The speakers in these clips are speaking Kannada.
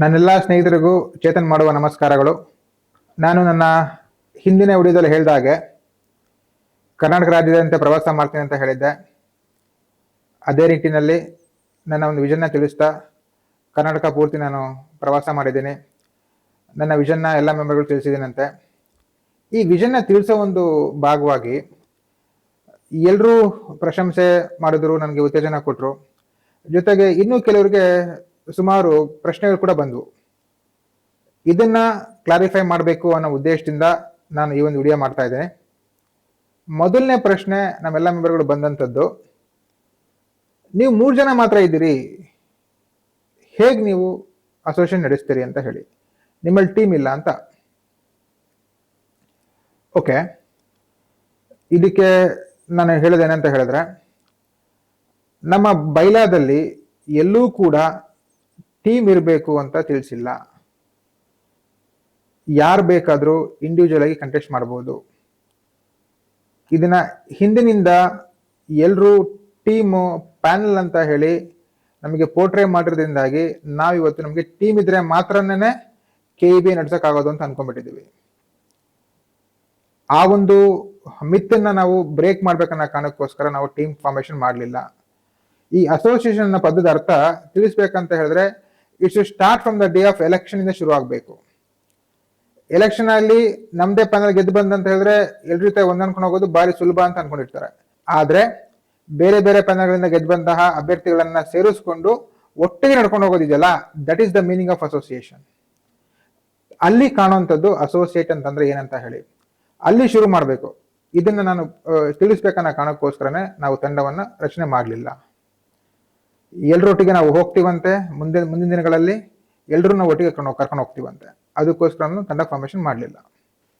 ನನ್ನೆಲ್ಲ ಸ್ನೇಹಿತರಿಗೂ ಚೇತನ್ ಮಾಡುವ ನಮಸ್ಕಾರಗಳು. ನಾನು ನನ್ನ ಹಿಂದಿನ ವಿಡಿಯೋದಲ್ಲಿ ಹೇಳಿದ ಹಾಗೆ ಕರ್ನಾಟಕ ರಾಜ್ಯದಂತೆ ಪ್ರವಾಸ ಮಾಡ್ತೀನಿ ಅಂತ ಹೇಳಿದ್ದೆ. ಅದೇ ನಿಟ್ಟಿನಲ್ಲಿ ನನ್ನ ಒಂದು ವಿಷನ್ನ ತಿಳಿಸ್ತಾ ಕರ್ನಾಟಕ ಪೂರ್ತಿ ನಾನು ಪ್ರವಾಸ ಮಾಡಿದ್ದೀನಿ. ನನ್ನ ವಿಷನ್ನ ಎಲ್ಲ ಮೆಂಬರ್ಗಳು ತಿಳಿಸಿದ್ದೀನಂತೆ. ಈ ವಿಷನ್ನ ತಿಳಿಸೋ ಒಂದು ಭಾಗವಾಗಿ ಎಲ್ಲರೂ ಪ್ರಶಂಸೆ ಮಾಡಿದ್ರು, ನನಗೆ ಉತ್ತೇಜನ ಕೊಟ್ಟರು. ಜೊತೆಗೆ ಇನ್ನೂ ಕೆಲವರಿಗೆ ಸುಮಾರು ಪ್ರಶ್ನೆಗಳು ಕೂಡ ಬಂದವು. ಇದನ್ನ ಕ್ಲಾರಿಫೈ ಮಾಡಬೇಕು ಅನ್ನೋ ಉದ್ದೇಶದಿಂದ ನಾನು ಈ ಒಂದು ವಿಡಿಯೋ ಮಾಡ್ತಾ ಇದ್ದೇನೆ. ಮೊದಲನೇ ಪ್ರಶ್ನೆ ನಮ್ಮೆಲ್ಲ ಮೆಂಬರ್ಗಳು ಬಂದಂಥದ್ದು, ನೀವು 3 ಜನ ಮಾತ್ರ ಇದ್ದೀರಿ, ಹೇಗೆ ನೀವು ಅಸೋಸಿಯೇಷನ್ ನಡೆಸ್ತೀರಿ ಅಂತ ಹೇಳಿ, ನಿಮ್ಮಲ್ಲಿ ಟೀಮ್ ಇಲ್ಲ ಅಂತ. ಓಕೆ, ಇದಕ್ಕೆ ನಾನು ಹೇಳೋದೇನಂತ ಹೇಳಿದ್ರೆ, ನಮ್ಮ ಬೈಲಾದಲ್ಲಿ ಎಲ್ಲೂ ಕೂಡ ಟೀಮ್ ಇರಬೇಕು ಅಂತ ತಿಳಿಸಿಲ್ಲ. ಯಾರು ಬೇಕಾದರೂ ಇಂಡಿವಿಜುವಲ್ ಆಗಿ ಕಂಟೆಸ್ಟ್ ಮಾಡ್ಬೋದು. ಇದನ್ನ ಹಿಂದಿನಿಂದ ಎಲ್ಲರೂ ಟೀಮು ಪ್ಯಾನಲ್ ಅಂತ ಹೇಳಿ ನಮಗೆ ಪೋರ್ಟ್ರೇ ಮಾಡಿರೋದ್ರಿಂದಾಗಿ ನಾವಿವತ್ತು ನಮಗೆ ಟೀಮ್ ಇದ್ರೆ ಮಾತ್ರನೇ KEB ನಡ್ಸೋಕ್ಕಾಗೋದು ಅಂತ ಅನ್ಕೊಂಡ್ಬಿಟ್ಟಿದ್ದೀವಿ. ಆ ಒಂದು ಮಿತ್ತನ್ನ ನಾವು ಬ್ರೇಕ್ ಮಾಡ್ಬೇಕನ್ನೋ ಕಾರಣಕ್ಕೋಸ್ಕರ ನಾವು ಟೀಮ್ ಫಾರ್ಮೇಷನ್ ಮಾಡಲಿಲ್ಲ. ಈ ಅಸೋಸಿಯೇಷನ್ ಅನ್ನೋ ಪದದ ಅರ್ಥ ತಿಳಿಸ್ಬೇಕಂತ ಹೇಳಿದ್ರೆ, it should start from the day of election ಇಂದ ಶುರು ಆಗಬೇಕು. ಎಲೆಕ್ಷನ್ ಅಲ್ಲಿ ನಮ್ದೇ ಪ್ಯಾನಲ್ ಗೆದ್ದು ಬಂದಂತ ಹೇಳಿದ್ರೆ ಎಲ್ರ ಜೊತೆ ಹೊಂದ್ಕೊಂಡು ಹೋಗೋದು ಬಾರಿ ಸುಲಭ ಅಂತ ಅನ್ಕೊಂಡಿರ್ತಾರೆ. ಆದ್ರೆ ಬೇರೆ ಬೇರೆ ಪ್ಯಾನಲ್ಗಳಿಂದ ಗೆದ್ದು ಬಂತಹ ಅಭ್ಯರ್ಥಿಗಳನ್ನ ಸೇರಿಸ್ಕೊಂಡು ಒಟ್ಟಿಗೆ ನಡ್ಕೊಂಡು ಹೋಗೋದಿದೆಯಲ್ಲ, that is the meaning of association. ಅಲ್ಲಿ ಕಾಣುವಂಥದ್ದು ಅಸೋಸಿಯೇಟ್ ಅಂತಂದ್ರೆ ಏನಂತ ಹೇಳಿ ಅಲ್ಲಿ ಶುರು ಮಾಡಬೇಕು. ಇದನ್ನ ನಾನು ತಿಳಿಸ್ಬೇಕನ್ನೋ ಕಾರಣಕ್ಕೋಸ್ಕರನೇ ನಾವು ತಂಡವನ್ನ ರಚನೆ ಮಾಡಲಿಲ್ಲ. ಎಲ್ರೊಟ್ಟಿಗೆ ನಾವು ಹೋಗ್ತೀವಂತೆ, ಮುಂದಿನ ದಿನಗಳಲ್ಲಿ ಎಲ್ರೂ ನಾವು ಒಟ್ಟಿಗೆ ಕರ್ಕೊಂಡು ಹೋಗ್ತೀವಂತೆ. ಅದಕ್ಕೋಸ್ಕರ ತಂಡ ಫಾರ್ಮೇಷನ್ ಮಾಡಲಿಲ್ಲ.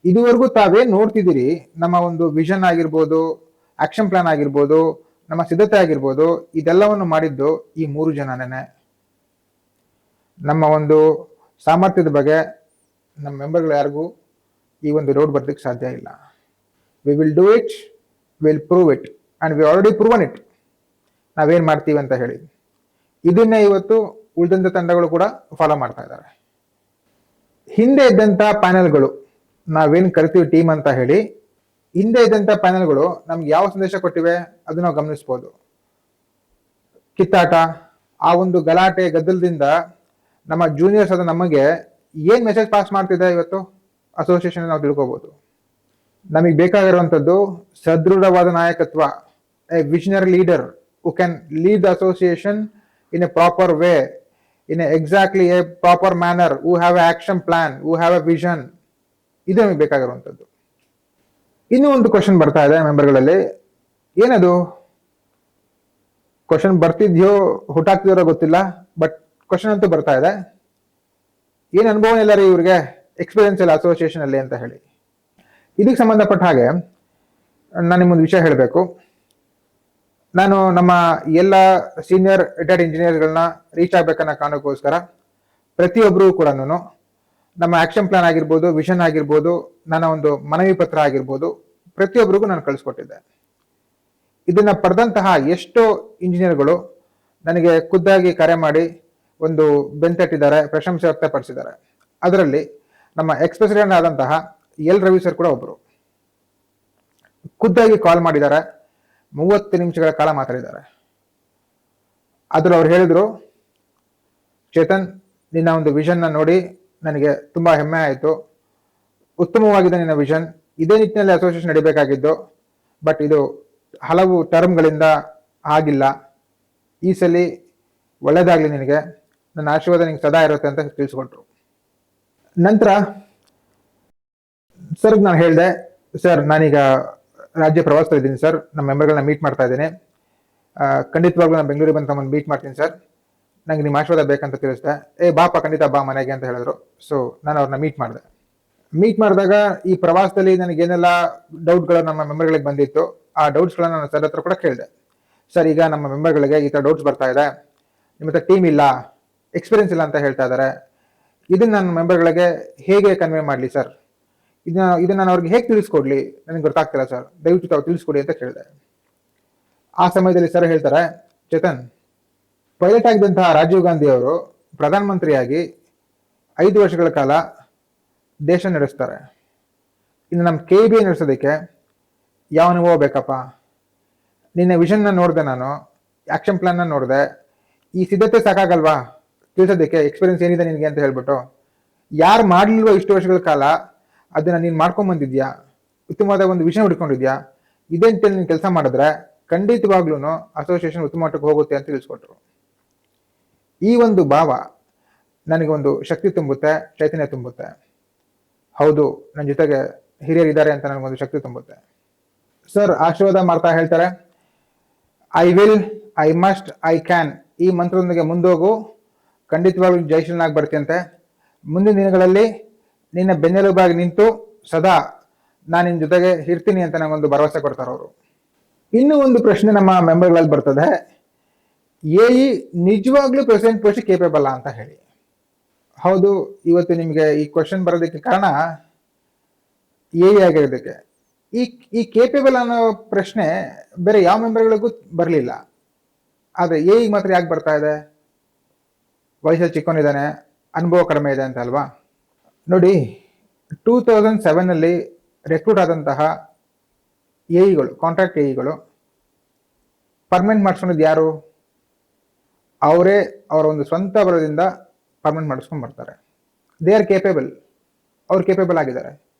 ಇದುವರೆಗೂ ತಾವೇನ್ ನೋಡ್ತಿದ್ದೀರಿ, ನಮ್ಮ ಒಂದು ವಿಷನ್ ಆಗಿರ್ಬೋದು, ಆಕ್ಷನ್ ಪ್ಲಾನ್ ಆಗಿರ್ಬೋದು, ನಮ್ಮ ಸಿದ್ಧತೆ ಆಗಿರ್ಬೋದು, ಇದೆಲ್ಲವನ್ನು ಮಾಡಿದ್ದು ಈ 3 ಜನನೇ. ನಮ್ಮ ಒಂದು ಸಾಮರ್ಥ್ಯದ ಬಗ್ಗೆ ನಮ್ಮ ಮೆಂಬರ್ಗಳು ಯಾರಿಗೂ ಈ ಒಂದು ರೋಡ್ ಬರ್ಲಿಕ್ಕೆ ಸಾಧ್ಯ ಇಲ್ಲ. We will do it, will prove it and we already proven it. ನಾವೇನ್ ಮಾಡ್ತೀವಿ ಅಂತ ಹೇಳಿ ಇದನ್ನೇ ಇವತ್ತು ಉಳಿದಂತ ತಂಡಗಳು ಕೂಡ ಫಾಲೋ ಮಾಡ್ತಾ ಇದ್ದಾರೆ. ಹಿಂದೆ ಇದ್ದಂತ ಪ್ಯಾನೆಲ್ಗಳು, ನಾವೇನ್ ಕರಿತೀವಿ ಟೀಮ್ ಅಂತ ಹೇಳಿ, ಹಿಂದೆ ಇದ್ದಂತ ಪ್ಯಾನೆಲ್ಗಳು ನಮ್ಗೆ ಯಾವ ಸಂದೇಶ ಕೊಟ್ಟಿವೆ ಅದು ನಾವು ಗಮನಿಸ್ಬೋದು. ಕಿತ್ತಾಟ, ಆ ಒಂದು ಗಲಾಟೆ ಗದ್ದಲದಿಂದ ನಮ್ಮ ಜೂನಿಯರ್ಸ್ ಆದ ನಮಗೆ ಏನ್ ಮೆಸೇಜ್ ಪಾಸ್ ಮಾಡ್ತಿದೆ ಇವತ್ತು ಅಸೋಸಿಯೇಷನ್ ನಾವು ತಿಳ್ಕೊಬಹುದು. ನಮಗೆ ಬೇಕಾಗಿರುವಂತದ್ದು ಸದೃಢವಾದ ನಾಯಕತ್ವ, A visionary leader who can lead the association in a proper way, in a exactly a proper manner, who have an action plan, who have a vision. ಇದು ನಮಗೆ ಬೇಕಾಗಿರುವಂಥದ್ದು. ಇನ್ನೂ ಒಂದು ಕ್ವಶನ್ ಬರ್ತಾ ಇದೆ ಮೆಂಬರ್ಗಳಲ್ಲಿ. ಏನದು ಕ್ವಶನ್ ಬರ್ತಿದ್ಯೋ ಹುಟ್ಟಾಗ್ತಿದ್ಯೋ ಗೊತ್ತಿಲ್ಲ, ಬಟ್ ಕ್ವಶನ್ ಅಂತೂ ಬರ್ತಾ ಇದೆ. ಏನ್ ಅನುಭವ ಇಲ್ಲ ರೀ ಇವ್ರಿಗೆ, ಎಕ್ಸ್ಪೀರಿಯನ್ಸ್ ಇಲ್ಲ ಅಸೋಸಿಯೇಷನ್ ಅಲ್ಲಿ ಅಂತ ಹೇಳಿ. ಇದಕ್ಕೆ ಸಂಬಂಧಪಟ್ಟ ಹಾಗೆ ನಾನು ನಿಮ್ಮೊಂದು ವಿಷಯ ಹೇಳಬೇಕು. ನಾನು ನಮ್ಮ ಎಲ್ಲ ಸೀನಿಯರ್ ರಿಟೈರ್ಡ್ ಇಂಜಿನಿಯರ್ಗಳನ್ನ ರೀಚ್ ಆಗ್ಬೇಕನ್ನೋ ಕಾರಣಕ್ಕೋಸ್ಕರ ಪ್ರತಿಯೊಬ್ಬರು ಕೂಡ ನಮ್ಮ ಆಕ್ಷನ್ ಪ್ಲಾನ್ ಆಗಿರ್ಬೋದು, ವಿಷನ್ ಆಗಿರ್ಬೋದು, ನನ್ನ ಒಂದು ಮನವಿ ಪತ್ರ ಆಗಿರ್ಬೋದು, ಪ್ರತಿಯೊಬ್ಬರಿಗೂ ನಾನು ಕಳಿಸ್ಕೊಟ್ಟಿದ್ದೆ. ಇದನ್ನ ಪಡೆದಂತಹ ಎಷ್ಟೋ ಇಂಜಿನಿಯರ್ಗಳು ನನಗೆ ಖುದ್ದಾಗಿ ಕರೆ ಮಾಡಿ ಒಂದು ಬೆಂತಟ್ಟಿದ್ದಾರೆ, ಪ್ರಶಂಸೆ ವ್ಯಕ್ತಪಡಿಸಿದ್ದಾರೆ. ಅದರಲ್ಲಿ ನಮ್ಮ ಎಕ್ಸ್ ಪ್ರೆಸಿಡೆಂಟ್ ಆದಂತಹ ಎಲ್ ರವಿ ಸರ್ ಕೂಡ ಒಬ್ಬರು. ಖುದ್ದಾಗಿ ಕಾಲ್ ಮಾಡಿದ್ದಾರೆ, 30 ನಿಮಿಷಗಳ ಕಾಲ ಮಾತಾಡಿದ್ದಾರೆ. ಅದ್ರಲ್ಲಿ ಅವ್ರು ಹೇಳಿದ್ರು, ಚೇತನ್, ನಿನ್ನ ಒಂದು ವಿಷನ್ನ ನೋಡಿ ನನಗೆ ತುಂಬಾ ಹೆಮ್ಮೆ ಆಯಿತು, ಉತ್ತಮವಾಗಿದೆ ನಿನ್ನ ವಿಷನ್, ಇದೇ ನಿಟ್ಟಿನಲ್ಲಿ ಅಸೋಸಿಯೇಷನ್ ನಡಿಬೇಕಾಗಿದ್ದು, ಬಟ್ ಇದು ಹಲವು ಟರ್ಮ್ಗಳಿಂದ ಆಗಿಲ್ಲ. ಈ ಸಲ ಒಳ್ಳೇದಾಗ್ಲಿ ನಿನಗೆ, ನನ್ನ ಆಶೀರ್ವಾದ ನಿಂಗೆ ಸದಾ ಇರುತ್ತೆ ಅಂತ ತಿಳಿಸ್ಕೊಟ್ರು. ನಂತರ ಸರ್ ನಾನು ಹೇಳಿದೆ, ಸರ್ ನಾನೀಗ ರಾಜ್ಯ ಪ್ರವಾಸದಲ್ಲಿ ಇದ್ದೀನಿ ಸರ್, ನಮ್ಮ ಮೆಂಬರ್ಗಳನ್ನ ಮೀಟ್ ಮಾಡ್ತಾ ಇದ್ದೀನಿ, ಖಂಡಿತವಾಗ್ಲೂ ನಾನು ಬೆಂಗಳೂರಿಗೆ ಬಂದು ತಮ್ಮನ್ನು ಮೀಟ್ ಮಾಡ್ತೀನಿ ಸರ್, ನಂಗೆ ನಿಮ್ಮ ಆಶೀರ್ವಾದ ಬೇಕಂತ ತಿಳಿಸ್ದೆ. ಬಾಪ ಖಂಡಿತ ಬಾ ಮನೆಗೆ ಅಂತ ಹೇಳಿದ್ರು. ಸೊ ನಾನು ಅವ್ರನ್ನ ಮೀಟ್ ಮಾಡಿದೆ. ಮೀಟ್ ಮಾಡಿದಾಗ ಈ ಪ್ರವಾಸದಲ್ಲಿ ನನಗೇನೆಲ್ಲ ಡೌಟ್ಗಳು ನಮ್ಮ ಮೆಂಬರ್ಗಳಿಗೆ ಬಂದಿತ್ತು, ಆ ಡೌಟ್ಸ್ಗಳನ್ನ ನಾನು ಸರ್ ಹತ್ರ ಕೂಡ ಕೇಳಿದೆ. ಸರ್, ಈಗ ನಮ್ಮ ಮೆಂಬರ್ಗಳಿಗೆ ಈ ಥರ ಡೌಟ್ಸ್ ಬರ್ತಾ ಇದೆ, ನಿಮ್ಮ ಹತ್ರ ಟೀಮ್ ಇಲ್ಲ, ಎಕ್ಸ್ಪೀರಿಯನ್ಸ್ ಇಲ್ಲ ಅಂತ ಹೇಳ್ತಾ ಇದ್ದಾರೆ, ಇದನ್ನ ನನ್ನ ಮೆಂಬರ್ಗಳಿಗೆ ಹೇಗೆ ಕನ್ವೆ ಮಾಡಲಿ ಸರ್, ಇದನ್ನ ನಾನು ಅವ್ರಿಗೆ ಹೇಗೆ ತಿಳಿಸ್ಕೊಡ್ಲಿ, ನನಗೆ ಗೊತ್ತಾಗ್ತಿಲ್ಲ ಸರ್, ದಯವಿಟ್ಟು ತಾವು ತಿಳಿಸ್ಕೊಡಿ ಅಂತ ಕೇಳಿದೆ. ಆ ಸಮಯದಲ್ಲಿ ಸರ್ ಹೇಳ್ತಾರೆ, ಚೇತನ್, ಪೈಲಟ್ ಆಗಿದ್ದಂತಹ ರಾಜೀವ್ ಗಾಂಧಿ ಅವರು ಪ್ರಧಾನಮಂತ್ರಿಯಾಗಿ 5 ವರ್ಷಗಳ ಕಾಲ ದೇಶ ನಡೆಸ್ತಾರೆ. ಇನ್ನು ನಮ್ಮ KBB ನಡೆಸೋದಕ್ಕೆ ಯಾವ ಅನುಭವ ಬೇಕಪ್ಪ? ನಿನ್ನ ವಿಷನ್ನ ನೋಡಿದೆ, ನಾನು ಆಕ್ಷನ್ ಪ್ಲಾನ್ನ ನೋಡಿದೆ, ಈ ಸಿದ್ಧತೆ ಸಾಕಾಗಲ್ವಾ ತಿಳಿಸೋದಕ್ಕೆ? ಎಕ್ಸ್ಪೀರಿಯನ್ಸ್ ಏನಿದೆ ನಿನಗೆ ಅಂತ ಹೇಳ್ಬಿಟ್ಟು, ಯಾರು ಮಾಡಲಿಲ್ವೋ ಇಷ್ಟು ವರ್ಷಗಳ ಕಾಲ ಅದನ್ನ ನೀನು ಮಾಡ್ಕೊಂಡ್ ಬಂದಿದ್ಯಾ, ಉತ್ತಮವಾದ ಒಂದು ವಿಷಯ ಹುಡ್ಕೊಂಡಿದ್ಯಾ, ಇದೇ ಅಂತೇಳಿ ನೀನು ಕೆಲಸ ಮಾಡಿದ್ರೆ ಖಂಡಿತವಾಗ್ಲೂ ಅಸೋಸಿಯೇಷನ್ ಉತ್ತಮ ಮಟ್ಟಕ್ಕೆ ಹೋಗುತ್ತೆ ಅಂತ ತಿಳಿಸ್ಕೊಟ್ರು. ಈ ಒಂದು ಭಾವ ನನಗೆ ಒಂದು ಶಕ್ತಿ ತುಂಬುತ್ತೆ, ಚೈತನ್ಯ ತುಂಬುತ್ತೆ. ಹೌದು, ನನ್ನ ಜೊತೆಗೆ ಹಿರಿಯರಿದ್ದಾರೆ ಅಂತ ನನಗೊಂದು ಶಕ್ತಿ ತುಂಬುತ್ತೆ. ಸರ್ ಆಶೀರ್ವಾದ ಮಾಡ್ತಾ ಹೇಳ್ತಾರೆ, I will, I must, I can ಈ ಮಂತ್ರದೊಂದಿಗೆ ಮುಂದೋಗು, ಖಂಡಿತವಾಗ್ಲೂ ಜಯಶೀಲನಾಗಿ ಬರ್ತೀಯಂತೆ. ಮುಂದಿನ ದಿನಗಳಲ್ಲಿ ನಿನ್ನ ಬೆನ್ನೆಲುಬಾಗಿ ನಿಂತು ಸದಾ ನಾನು ನಿನ್ನ ಜೊತೆಗೆ ಇರ್ತೀನಿ ಅಂತ ನನಗೊಂದು ಭರವಸೆ ಕೊಡ್ತಾರೆ ಅವರು. ಇನ್ನೂ ಒಂದು ಪ್ರಶ್ನೆ ನಮ್ಮ ಮೆಂಬರ್ಗಳಲ್ಲಿ ಬರ್ತದೆ, ಎಇ ನಿಜವಾಗ್ಲೂ ಪ್ರೆಸಿಡೆಂಟ್ ಪೋಸ್ಟ್ ಕೇಪೇಬಲ್ ಅಂತ ಹೇಳಿ. ಹೌದು, ಇವತ್ತು ನಿಮಗೆ ಈ ಕ್ವಶನ್ ಬರೋದಕ್ಕೆ ಕಾರಣ ಎಇ ಆಗಿರೋದಕ್ಕೆ. ಈ ಕೇಪೇಬಲ್ ಅನ್ನೋ ಪ್ರಶ್ನೆ ಬೇರೆ ಯಾವ ಮೆಂಬರ್ಗಳಿಗೂ ಬರಲಿಲ್ಲ, ಆದರೆ ಎಇಗೆ ಮಾತ್ರ ಯಾಕೆ ಬರ್ತಾ ಇದೆ? ವಯಸ್ಸಲ್ಲಿ ಚಿಕ್ಕವನಿದ್ದಾನೆ, ಅನುಭವ ಕಡಿಮೆ ಇದೆ ಅಂತ ಅಲ್ವಾ? ನೋಡಿ, 2007 ರೆಕ್ರೂಟ್ ಆದಂತಹ ಎಇಗಳು, ಕಾಂಟ್ರಾಕ್ಟ್ ಎಇಗಳು ಪರ್ಮನೆಂಟ್ ಮಾಡಿಸ್ಕೊಂಡಿದ್ದು ಯಾರು? ಅವರೇ ಅವರ ಒಂದು ಸ್ವಂತ ಬಲದಿಂದ ಪರ್ಮನೆಂಟ್ ಮಾಡಿಸ್ಕೊಂಡು ಬರ್ತಾರೆ. ದೇ ಆರ್ ಕೇಪೇಬಲ್, ಅವ್ರು ಕೇಪೇಬಲ್ ಆಗಿದ್ದಾರೆ,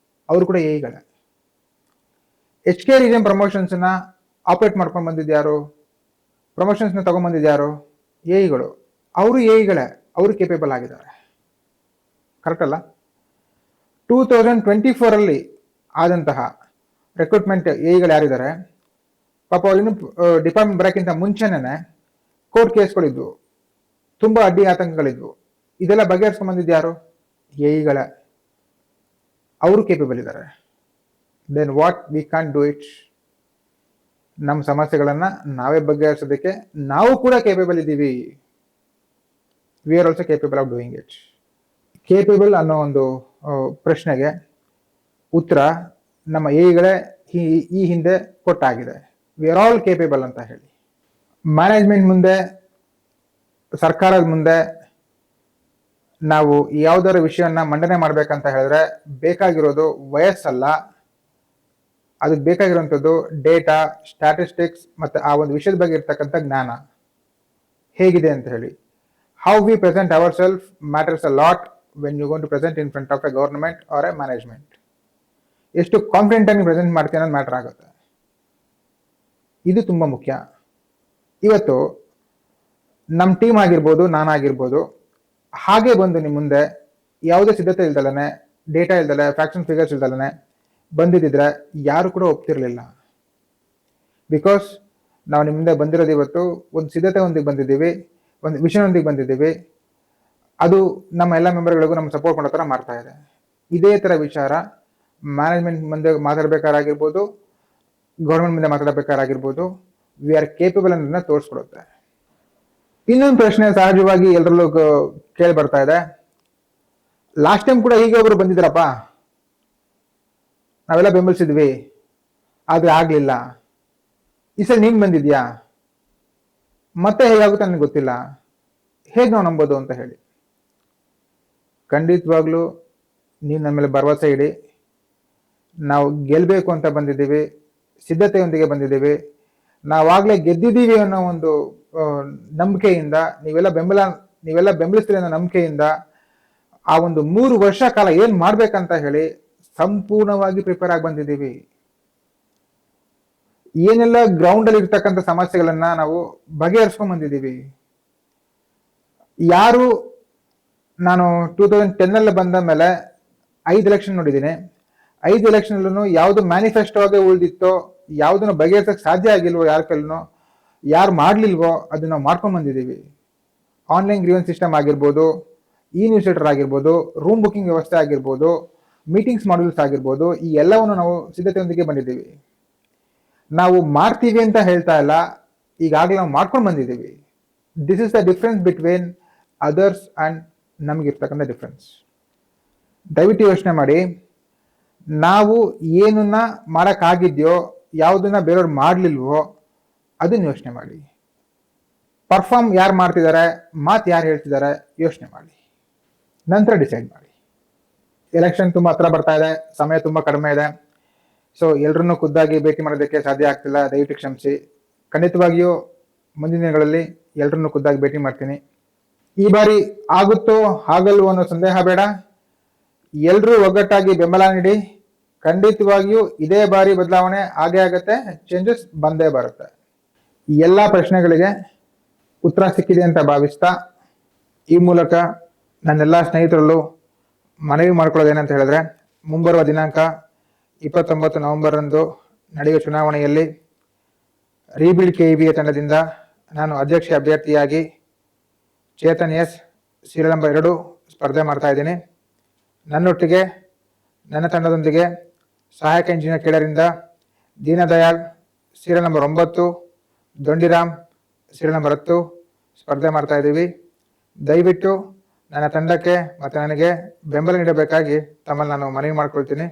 ಅವರು ಕೂಡ ಎಇಗಳೇ. HK ರೀಜನ್ ಪ್ರಮೋಷನ್ಸ್ನ ಆಪರೇಟ್ ಮಾಡ್ಕೊಂಡು ಬಂದಿದ್ಯಾರು? ಪ್ರಮೋಷನ್ಸ್ನ ತಗೊಂಡ್ಬಂದಿದ್ಯಾರು? ಎಇಗಳು. ಅವರು ಎಇಗಳೇ, ಅವರು ಕೇಪೇಬಲ್ ಆಗಿದ್ದಾರೆ. ಕರೆಕ್ಟ್ ಅಲ್ಲ? 2024 ಆದಂತಹ ರೆಕ್ರೂಟ್ಮೆಂಟ್ ಎಇಗಳು ಯಾರಿದ್ದಾರೆ ಪಾಪ, ಅವ್ರು ಇನ್ನೂ ಡಿಪಾರ್ಟ್ಮೆಂಟ್ ಬರೋಕ್ಕಿಂತ ಮುಂಚೆನೇ ಕೋರ್ಟ್ ಕೇಸ್ಗಳಿದ್ವು, ತುಂಬ ಅಡ್ಡಿ ಆತಂಕಗಳಿದ್ವು, ಇದೆಲ್ಲ ಬಗೆಹರಿಸ್ಕೊಂಡ್ ಬಂದಿದ್ಯಾರು? ಎಇಗಳೇ, ಅವರು ಕೇಪೇಬಲ್ ಇದ್ದಾರೆ. Then what we can do it? ನಮ್ಮ ಸಮಸ್ಯೆಗಳನ್ನ ನಾವೇ ಬಗೆಹರಿಸೋದಕ್ಕೆ ನಾವು ಕೂಡ ಕೇಪೇಬಲ್ ಇದ್ದೀವಿ. We are also capable of doing it. Capable ಅನ್ನೋ ಒಂದು ಪ್ರಶ್ನೆಗೆ ಉತ್ತರ ನಮ್ಮ ಎಇಗಳೇ ಈ ಹಿಂದೆ ಕೊಟ್ಟಾಗಿದೆ. ವಿ ಆರ್ ಆಲ್ ಕೇಪೇಬಲ್ ಅಂತ ಹೇಳಿ. ಮ್ಯಾನೇಜ್ಮೆಂಟ್ ಮುಂದೆ, ಸರ್ಕಾರದ ಮುಂದೆ ನಾವು ಯಾವುದಾದ್ರು ವಿಷಯನ ಮಂಡನೆ ಮಾಡ್ಬೇಕಂತ ಹೇಳಿದ್ರೆ ಬೇಕಾಗಿರೋದು ವಯಸ್ಸಲ್ಲ, ಅದಕ್ಕೆ ಬೇಕಾಗಿರುವಂಥದ್ದು ಡೇಟಾ, ಸ್ಟ್ಯಾಟಿಸ್ಟಿಕ್ಸ್ ಮತ್ತು ಆ ಒಂದು ವಿಷಯದ ಬಗ್ಗೆ ಇರ್ತಕ್ಕಂಥ ಜ್ಞಾನ ಹೇಗಿದೆ ಅಂತ ಹೇಳಿ. How we present our self matters a lot when you gone to present in front of a government or a management. ಎಷ್ಟು ಕಾನ್ಫಿಡೆಂಟ್ ಆಗಿ ಪ್ರೆಸೆಂಟ್ ಮಾಡ್ತೀವಿ ಅನ್ನೋದು ಮ್ಯಾಟರ್ ಆಗುತ್ತೆ. ಇದು ತುಂಬ ಮುಖ್ಯ. ಇವತ್ತು ನಮ್ಮ ಟೀಮ್ ಆಗಿರ್ಬೋದು, ನಾನಾಗಿರ್ಬೋದು, ಹಾಗೆ ಬಂದು ನಿಮ್ಮ ಮುಂದೆ ಯಾವುದೇ ಸಿದ್ಧತೆ ಇಲ್ದಲೇ, ಡೇಟಾ ಇಲ್ದಲೆ, ಫ್ಯಾಕ್ಟ್ಸ್ ಅಂಡ್ ಫಿಗರ್ಸ್ ಇಲ್ದಲೇ ಬಂದಿದ್ದಿದ್ರೆ ಯಾರು ಕೂಡ ಒಪ್ತಿರ್ಲಿಲ್ಲ. ಬಿಕಾಸ್ ನಾವು ನಿಮ್ಮ ಮುಂದೆ ಬಂದಿರೋದು ಇವತ್ತು ಒಂದು ಸಿದ್ಧತೆ ಒಂದಿಗೆ ಬಂದಿದ್ದೀವಿ, ಒಂದು ವಿಷಯದೊಂದಿಗೆ ಬಂದಿದ್ದೀವಿ. ಅದು ನಮ್ಮ ಎಲ್ಲ ಮೆಂಬರ್ಗಳಿಗೂ ನಮ್ಮ ಸಪೋರ್ಟ್ ಮಾಡೋ ಥರ ಮಾಡ್ತಾ ಇದೆ. ಇದೇ ಥರ ವಿಚಾರ ಮ್ಯಾನೇಜ್ಮೆಂಟ್ ಮುಂದೆ ಮಾತಾಡಬೇಕಾಗಿರ್ಬೋದು, ಗೌರ್ಮೆಂಟ್ ಮುಂದೆ ಮಾತಾಡಬೇಕಾಗಿರ್ಬೋದು, ವಿ ಆರ್ ಕೇಪಬಲ್ ಅನ್ನೋದನ್ನ ತೋರಿಸ್ಕೊಡುತ್ತೆ. ಇನ್ನೊಂದು ಪ್ರಶ್ನೆ ಸಹಜವಾಗಿ ಎಲ್ಲರಲ್ಲೂ ಕೇಳಿ ಬರ್ತಾ ಇದೆ, ಲಾಸ್ಟ್ ಟೈಮ್ ಕೂಡ ಹೀಗೆ ಒಬ್ರು ಬಂದಿದ್ರಪ್ಪ, ನಾವೆಲ್ಲ ಬೆಂಬಲಿಸಿದ್ವಿ, ಆದರೆ ಆಗಲಿಲ್ಲ, ಈ ಸಲ ನೀನು ಬಂದಿದ್ಯಾ, ಮತ್ತೆ ಹೇಗಾಗುತ್ತೆ ನನಗೆ ಗೊತ್ತಿಲ್ಲ, ಹೇಗೆ ನಾವು ನಂಬೋದು ಅಂತ ಹೇಳಿ. ಖಂಡಿತವಾಗ್ಲೂ ನೀವು ನಮ್ಮ ಮೇಲೆ ಭರವಸೆ ಇಡಿ. ನಾವು ಗೆಲ್ಲಬೇಕು ಅಂತ ಬಂದಿದ್ದೀವಿ, ಸಿದ್ಧತೆಯೊಂದಿಗೆ ಬಂದಿದ್ದೀವಿ. ನಾವಾಗಲೇ ಗೆದ್ದಿದ್ದೀವಿ ಅನ್ನೋ ಒಂದು ನಂಬಿಕೆಯಿಂದ, ನೀವೆಲ್ಲ ಬೆಂಬಲಿಸ್ತೀರಿ ಅನ್ನೋ ನಂಬಿಕೆಯಿಂದ ಆ ಒಂದು 3 ವರ್ಷ ಕಾಲ ಏನು ಮಾಡ್ಬೇಕಂತ ಹೇಳಿ ಸಂಪೂರ್ಣವಾಗಿ ಪ್ರಿಪೇರ್ ಆಗಿ ಬಂದಿದ್ದೀವಿ. ಏನೆಲ್ಲ ಗ್ರೌಂಡಲ್ಲಿ ಇರ್ತಕ್ಕಂಥ ಸಮಸ್ಯೆಗಳನ್ನ ನಾವು ಬಗೆಹರಿಸ್ಕೊಂಡ್ ಬಂದಿದ್ದೀವಿ. ಯಾರು ನಾನು 2010 ಬಂದ ಮೇಲೆ 5 ಎಲೆಕ್ಷನ್ ನೋಡಿದ್ದೀನಿ. 5 ಎಲೆಕ್ಷನ್ ಯಾವುದು ಮ್ಯಾನಿಫೆಸ್ಟೋ ಆಗಿ ಉಳಿದಿತ್ತೋ, ಯಾವುದನ್ನು ಬಗೆಹರಿಸಕ್ಕೆ ಸಾಧ್ಯ ಆಗಿಲ್ವೋ, ಯಾರ ಕೈಲೂ ಯಾರು ಮಾಡ್ಲಿಲ್ವೋ ಅದನ್ನ ನಾವು ಮಾಡ್ಕೊಂಡ್ ಬಂದಿದ್ದೀವಿ. ಆನ್ಲೈನ್ ಗ್ರೀವೆನ್ಸ್ ಸಿಸ್ಟಮ್ ಆಗಿರ್ಬೋದು, ನ್ಯೂಸ್ ಲೆಟರ್ ಆಗಿರ್ಬೋದು, ರೂಮ್ ಬುಕಿಂಗ್ ವ್ಯವಸ್ಥೆ ಆಗಿರ್ಬೋದು, ಮೀಟಿಂಗ್ಸ್ ಮಾಡ್ಯೂಲ್ಸ್ ಆಗಿರ್ಬೋದು, ಈ ಎಲ್ಲವನ್ನು ನಾವು ಸಿದ್ಧತೆಯೊಂದಿಗೆ ಬಂದಿದ್ದೀವಿ. ನಾವು ಮಾಡ್ತೀವಿ ಅಂತ ಹೇಳ್ತಾ ಇಲ್ಲ, ಈಗಾಗಲೇ ನಾವು ಮಾಡ್ಕೊಂಡು ಬಂದಿದ್ದೀವಿ. This is the difference between others and ನಮಗಿರ್ತಕ್ಕಂಥ ಡಿಫ್ರೆನ್ಸ್. ದಯವಿಟ್ಟು ಯೋಚನೆ ಮಾಡಿ, ನಾವು ಏನನ್ನ ಮಾಡೋಕ್ಕಾಗಿದೆಯೋ, ಯಾವುದನ್ನ ಬೇರೆಯವ್ರು ಮಾಡಲಿಲ್ವೋ ಅದನ್ನ ಯೋಚನೆ ಮಾಡಿ. ಪರ್ಫಾರ್ಮ್ ಯಾರು ಮಾಡ್ತಿದ್ದಾರೆ, ಮಾತು ಯಾರು ಹೇಳ್ತಿದ್ದಾರೆ ಯೋಚನೆ ಮಾಡಿ. ನಂತರ ಡಿಸೈಡ್ ಮಾಡಿ. ಎಲೆಕ್ಷನ್ ತುಂಬಾ ಹತ್ರ ಬರ್ತಾ ಇದೆ, ಸಮಯ ತುಂಬಾ ಕಡಿಮೆ ಇದೆ. ಸೊ ಎಲ್ರನ್ನೂ ಖುದ್ದಾಗಿ ಭೇಟಿ ಮಾಡೋದಕ್ಕೆ ಸಾಧ್ಯ ಆಗ್ತಿಲ್ಲ, ದಯವಿಟ್ಟು ಕ್ಷಮಿಸಿ. ಖಂಡಿತವಾಗಿಯೂ ಮುಂದಿನ ದಿನಗಳಲ್ಲಿ ಎಲ್ರನ್ನೂ ಖುದ್ದಾಗಿ ಭೇಟಿ ಮಾಡ್ತೀನಿ. ಈ ಬಾರಿ ಆಗುತ್ತೋ ಆಗಲ್ವೋ ಅನ್ನೋ ಸಂದೇಹ ಬೇಡ. ಎಲ್ರೂ ಒಗ್ಗಟ್ಟಾಗಿ ಬೆಂಬಲ ನೀಡಿ. ಖಂಡಿತವಾಗಿಯೂ ಇದೇ ಬಾರಿ ಬದಲಾವಣೆ ಆಗೇ ಆಗತ್ತೆ, ಚೇಂಜಸ್ ಬಂದೇ ಬರುತ್ತೆ. ಈ ಎಲ್ಲಾ ಪ್ರಶ್ನೆಗಳಿಗೆ ಉತ್ತರ ಸಿಕ್ಕಿದೆ ಅಂತ ಭಾವಿಸ್ತಾ ಈ ಮೂಲಕ ನನ್ನೆಲ್ಲ ಸ್ನೇಹಿತರಲ್ಲೂ ಮನವಿ ಮಾಡ್ಕೊಳ್ಳೋದೇನಂತ ಹೇಳಿದ್ರೆ, ಮುಂಬರುವ ದಿನಾಂಕ 29 ನವೆಂಬರ್ ನಡೆಯುವ ಚುನಾವಣೆಯಲ್ಲಿ ರೀಬಿಲ್ಡ್ ಕೆಇಬಿಯ ತಂಡದಿಂದ ನಾನು ಅಧ್ಯಕ್ಷ ಅಭ್ಯರ್ಥಿಯಾಗಿ ಚೇತನ್ ಎಸ್ ಸೀರಿಯಲ್ ನಂಬರ್ 2 ಸ್ಪರ್ಧೆ ಮಾಡ್ತಾ ಇದ್ದೀನಿ. ನನ್ನೊಟ್ಟಿಗೆ ನನ್ನ ತಂಡದೊಂದಿಗೆ ಸಹಾಯಕ ಇಂಜಿನಿಯರ್ ಕೇಳರಿಂದ Deendayal serial number 9, Dondiram serial number 10 ಸ್ಪರ್ಧೆ ಮಾಡ್ತಾ ಇದ್ದೀವಿ. ದಯವಿಟ್ಟು ನನ್ನ ತಂಡಕ್ಕೆ ಮತ್ತು ನನಗೆ ಬೆಂಬಲ ನೀಡಬೇಕಾಗಿ ತಮ್ಮಲ್ಲಿ ನಾನು ಮನವಿ ಮಾಡ್ಕೊಳ್ತೀನಿ.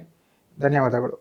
ಧನ್ಯವಾದಗಳು.